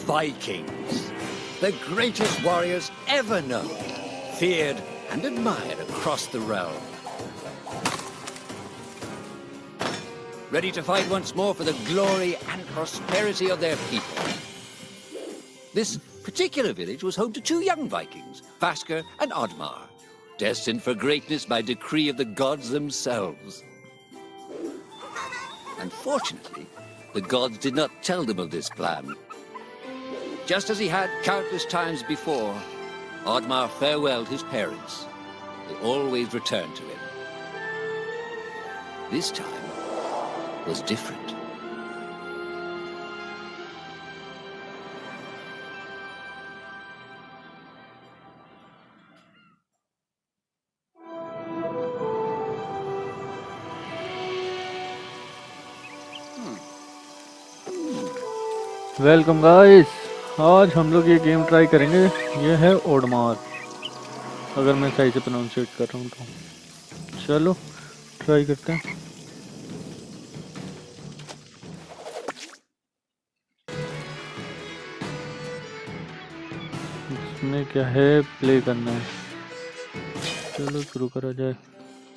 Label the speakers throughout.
Speaker 1: Vikings, the greatest warriors ever known, feared and admired across the realm. Ready to fight once more for the glory and prosperity of their people. This particular village was home to two young Vikings, Vasker and Oddmar, destined for greatness by decree of the gods themselves. Unfortunately, the gods did not tell them of this plan. Just as he had countless times before, Oddmar farewelled his parents. They always returned to him. This time was different.
Speaker 2: Welcome guys, आज हम लोग ये game try करेंगे। ये है ओडमार, अगर मैं सही से प्रोनाउंसिएट कर रहा हूँ तो। चलो ट्राई करते हैं। इसमें क्या है, प्ले करना है। चलो शुरू करा जाए।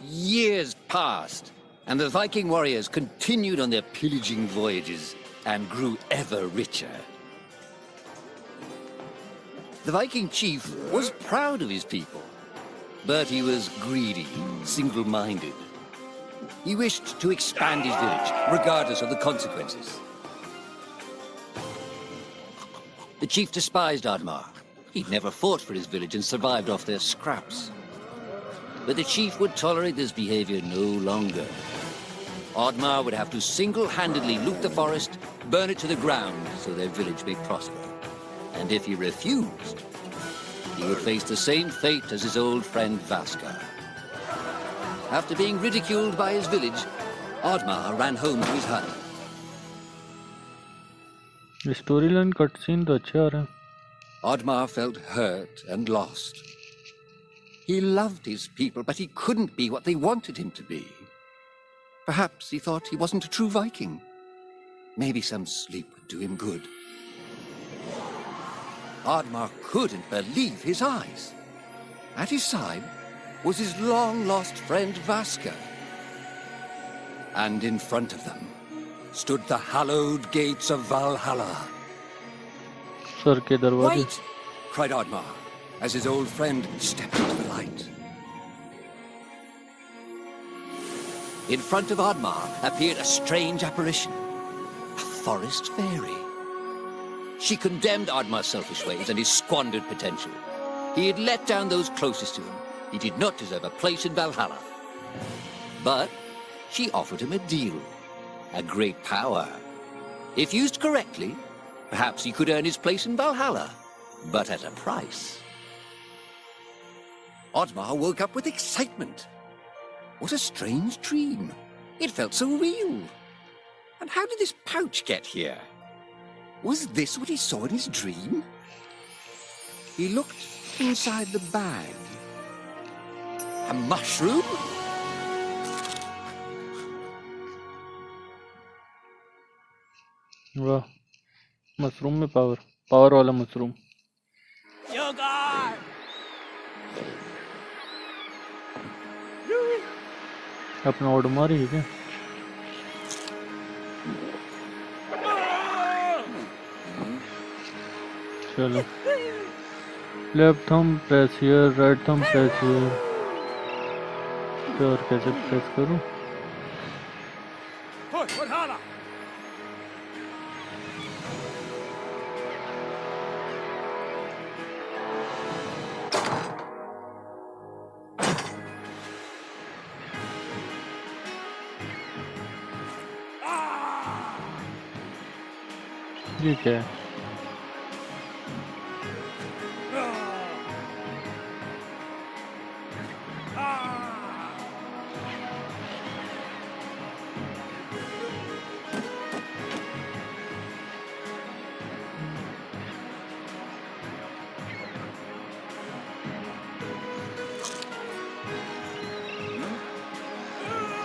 Speaker 1: Years passed, and the Viking warriors continued on their pillaging voyages and grew ever richer. The Viking chief was proud of his people, but he was greedy, single-minded. He wished to expand his village, regardless of the consequences. The chief despised Oddmar. He'd never fought for his village and survived off their scraps. But the chief would tolerate this behavior no longer. Oddmar would have to single-handedly loot the forest, burn it to the ground so their village may prosper. And if he refused, he would face the same fate as his old friend Vasker. After being ridiculed by his village, Oddmar ran home to his hut.
Speaker 2: Storyline cutscene तो अच्छे आ रहे हैं।
Speaker 1: Oddmar felt hurt and lost. He loved his people, but he couldn't be what they wanted him to be. Perhaps he thought he wasn't a true Viking. Maybe some sleep would do him good. Oddmar couldn't believe his eyes. At his side was his long-lost friend Vasker. And in front of them stood the hallowed gates of Valhalla.
Speaker 2: Sir के दरवाजे।
Speaker 1: Wait! Cried Oddmar, as his old friend stepped into the light. In front of Oddmar appeared a strange apparition, a forest fairy. She condemned Oddmar's selfish ways and his squandered potential. He had let down those closest to him. He did not deserve a place in Valhalla. But she offered him a deal, a great power. If used correctly, perhaps he could earn his place in Valhalla, but at a price. Oddmar woke up with excitement. What a strange dream. It felt so real. And how did this pouch get here? Was this what he saw in his dream? He looked inside the bag. A mushroom?
Speaker 2: वाह, mushroom में power वाला mushroom. अपना ओडमार ही क्या? चलो, left thumb press here, right thumb press here. और कैसे press करूं? ये क्या है?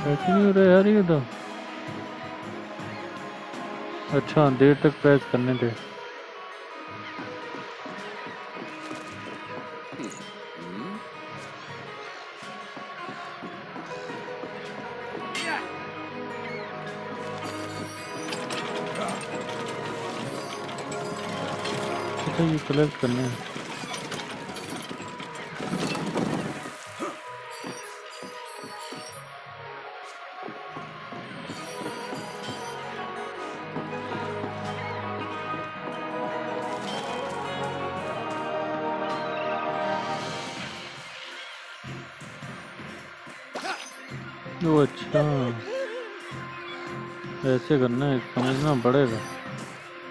Speaker 2: ऐसे नहीं हो रहा यार ये तो। अच्छा, देर तक प्रेस करने दे। अच्छा ये कलेक्ट करने हैं। वो अच्छा ऐसे करना है, समझना पड़ेगा।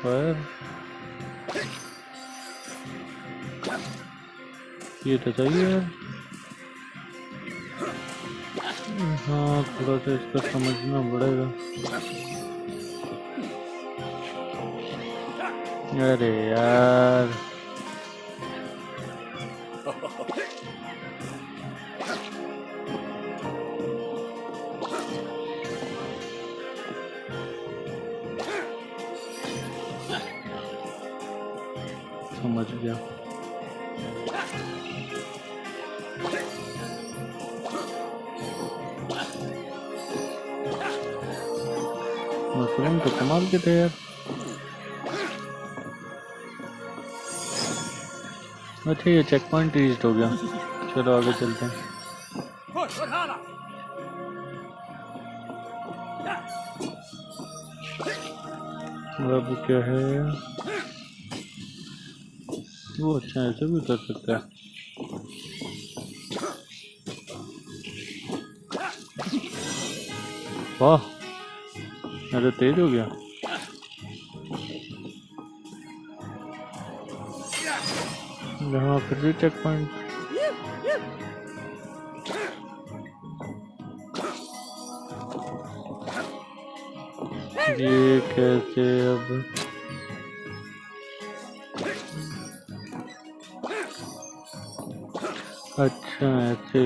Speaker 2: पर ये तो चाहिए यार। हाँ थोड़ा सा इसका समझना पड़ेगा। अरे यार समझ गया। मशरूम तो कमाल के थे यार। अच्छा ये चेक पॉइंट रीच्ड हो गया, चलो आगे चलते हैं। अब क्या है वो? अच्छा ऐसे भी कर सकता है। वाह अरे तेज हो गया। यहाँ फिर भी चेक पॉइंट। ये कैसे अब? अच्छा ऐसे,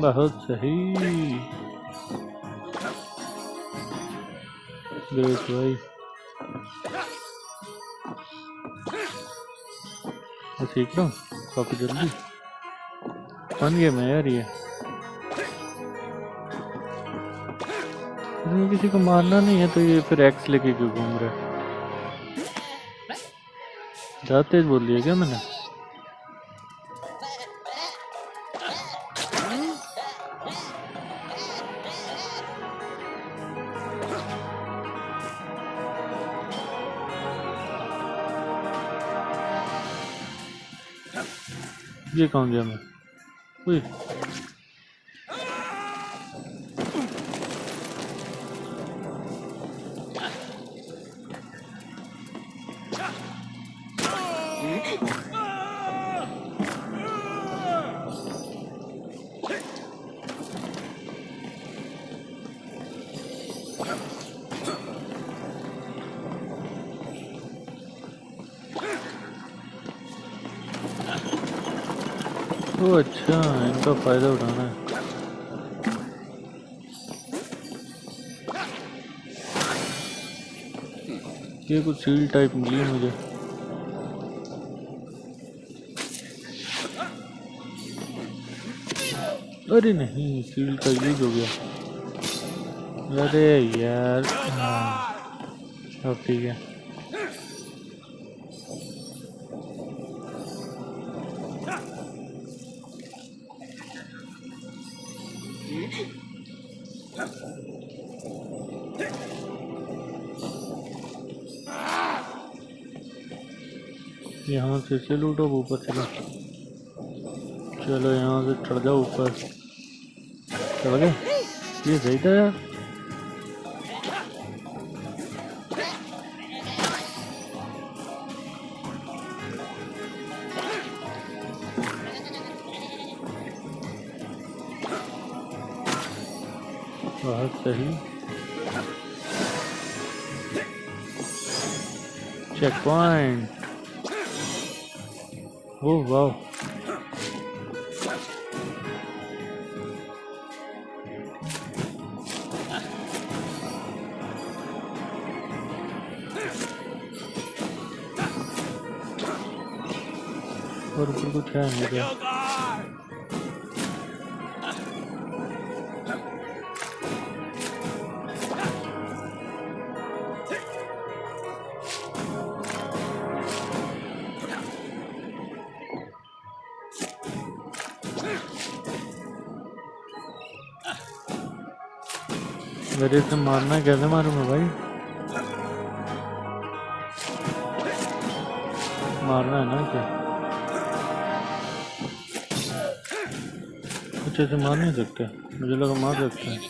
Speaker 2: बहुत सही। देख भाई मैं सीख रहा हूँ काफी जल्दी। फन गेम है यार ये। इसमें किसी को मारना नहीं है तो ये फिर एक्स लेके क्यों घूम रहा है? ज्यादा तेज बोल दिया क्या मैंने? ये कहाँ गया मैं? उई, ओ अच्छा इनका फायदा उठाना है। ये कुछ सील टाइप मिली है मुझे। अरे नहीं सील का यूज हो गया। अरे यार हाँ अब ठीक है। यहाँ से लूटो ऊपर चलो। चलो यहाँ से चढ़ जाओ ऊपर। चढ़ गए? ये सही था यार। बहुत सही। Check point. ओह वाह और ऊपर कुछ है नहीं क्या? मेरे से मारना कैसे मारूंगा भाई? मारना है ना क्या? कुछ ऐसे मार नहीं सकते, मुझे लगा मार सकते हैं।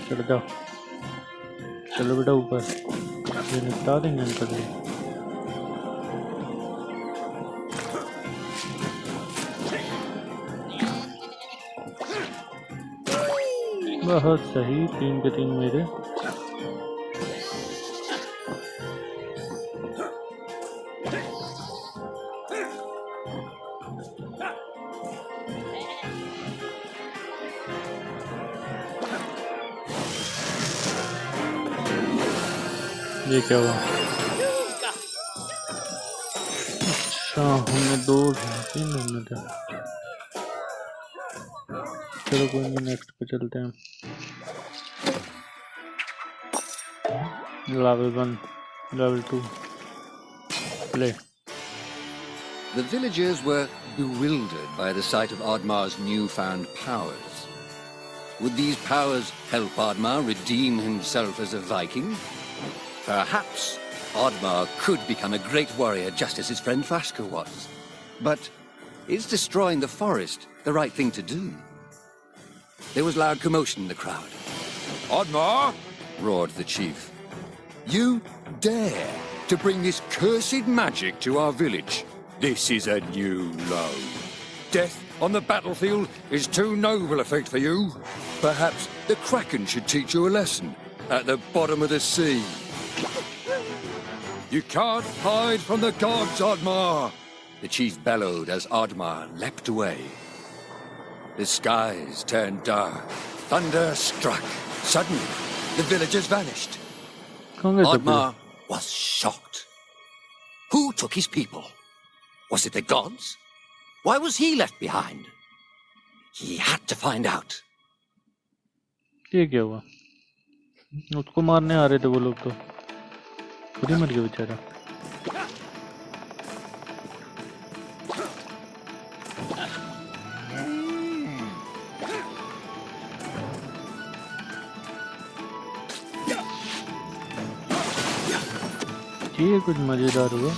Speaker 2: चढ़ जाओ, चलो बेटा ऊपर, ये निपटा देंगे इनका भी। बहुत सही, 3 के 3 मेरे। ये क्या हुआ? अच्छा हमने 2 3 हमने था। चलो कोई नहीं, नेक्स्ट पे चलते हैं। Level 1, level 2 play.
Speaker 1: The villagers were bewildered by the sight of Oddmar's newfound powers. Would these powers help Oddmar redeem himself as a Viking? Perhaps Oddmar could become a great warrior just as his friend Faska was. But is destroying the forest the right thing to do? There was loud commotion in the crowd.
Speaker 3: Oddmar,
Speaker 1: Roared the chief.
Speaker 3: you dare to bring this cursed magic to our village? This is a new low. Death on the battlefield is too noble a fate for you. Perhaps the Kraken should teach you a lesson at the bottom of the sea. You can't hide from the gods, Oddmar!
Speaker 1: The chief bellowed as Oddmar leapt away. The skies turned dark. Thunder struck. Suddenly, the villagers vanished. Oddmar was shocked. Who took his people? Was it the gods? Why was he left behind? He had to find out.
Speaker 2: ये क्या हुआ? उसको मारने आ रहे थे वो लोग, तो खुद ही मर गया बेचारा। ये कुछ मजेदार हुआ।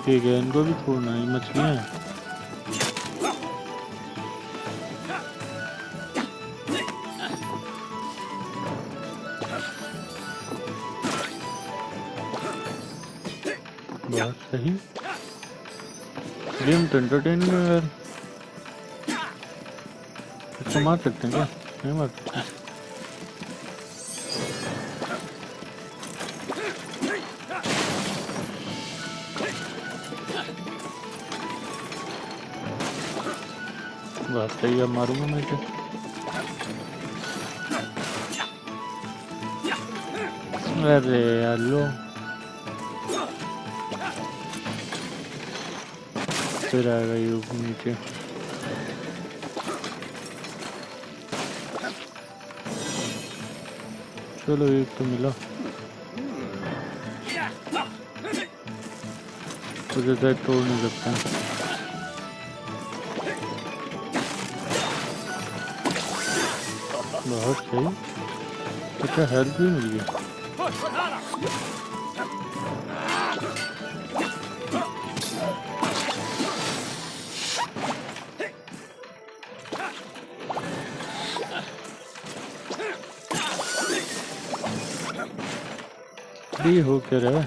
Speaker 2: ठीक है, इनको भी छोड़ना है, मछलियाँ हैं। बहुत सही, गेम तो एंटरटेनिंग है यार। इसको मार सकते हैं क्या? नहीं मार सकते। बात सही, अब मारूंगा मैं इसे। अरे यार लो, फिर आएगा ये नीचे। चलो एक तो मिला, तुझे शायद तोड़ नहीं सकता। बहुत सही, अच्छा हेल्प भी मिल गई। फ्री हो क्या रहा है?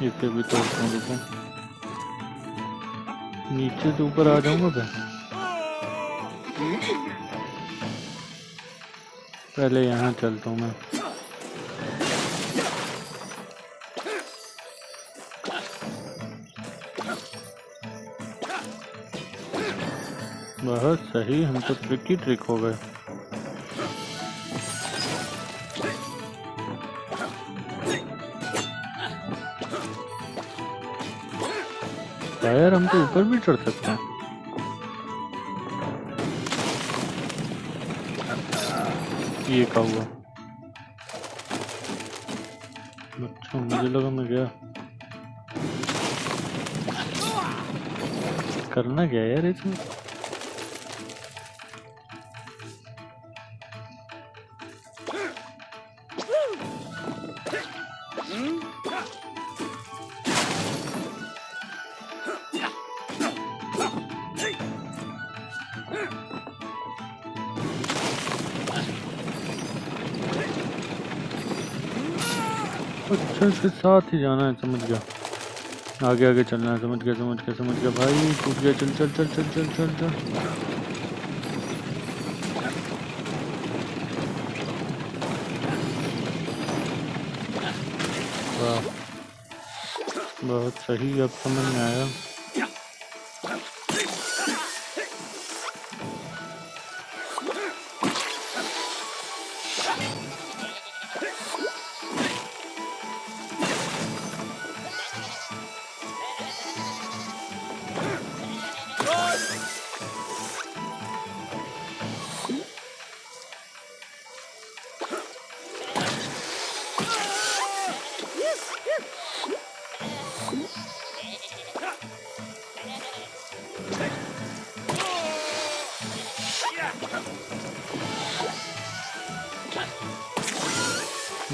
Speaker 2: इसे भी तोड़ता हूँ, रुको। नीचे से ऊपर आ जाऊंगा क्या? पहले यहाँ चलता हूँ मैं। बहुत सही, हम तो ट्रिक ही ट्रिक हो गए। यार हम तो ऊपर भी चढ़ सकते हैं। ये क्या हुआ? अच्छा मुझे लगा मैं गया। करना क्या यार इसमें? अच्छा इसके साथ ही जाना है, समझ गया। आगे आगे चलना है, समझ गया भाई। टूट गया, चल चल चल चल चल चल चल। वाह बहुत सही, अब समझ में आया।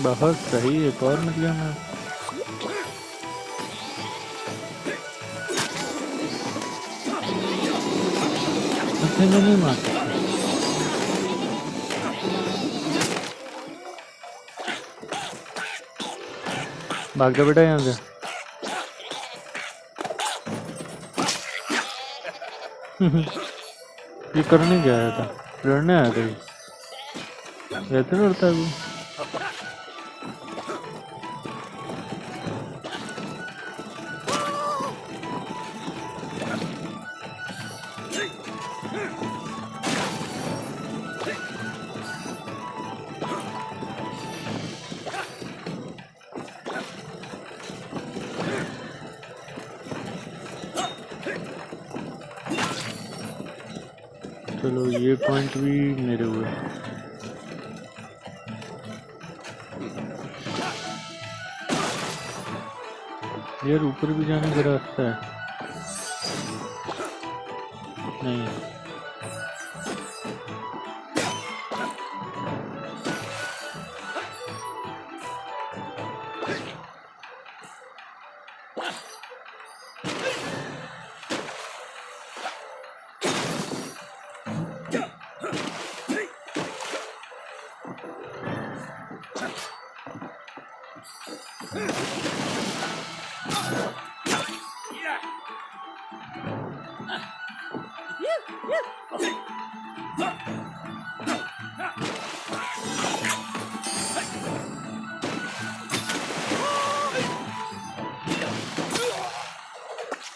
Speaker 2: बहुत सही, एक और मिल गया मैं। अकेले नहीं मार सकता। भाग जा बेटा यहाँ से। ये करने क्या आया था? लड़ने आया था? ऐसे लड़ता है वो। चलो ये पॉइंट भी मेरे हुए। यार ऊपर भी जाने का रास्ता है? नहीं।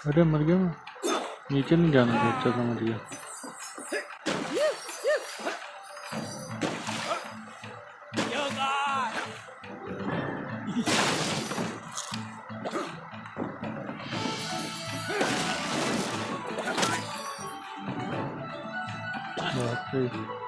Speaker 2: अरे मर गया मैं। नीचे नहीं जाना था, अच्छा समझ गया। बहुत सही।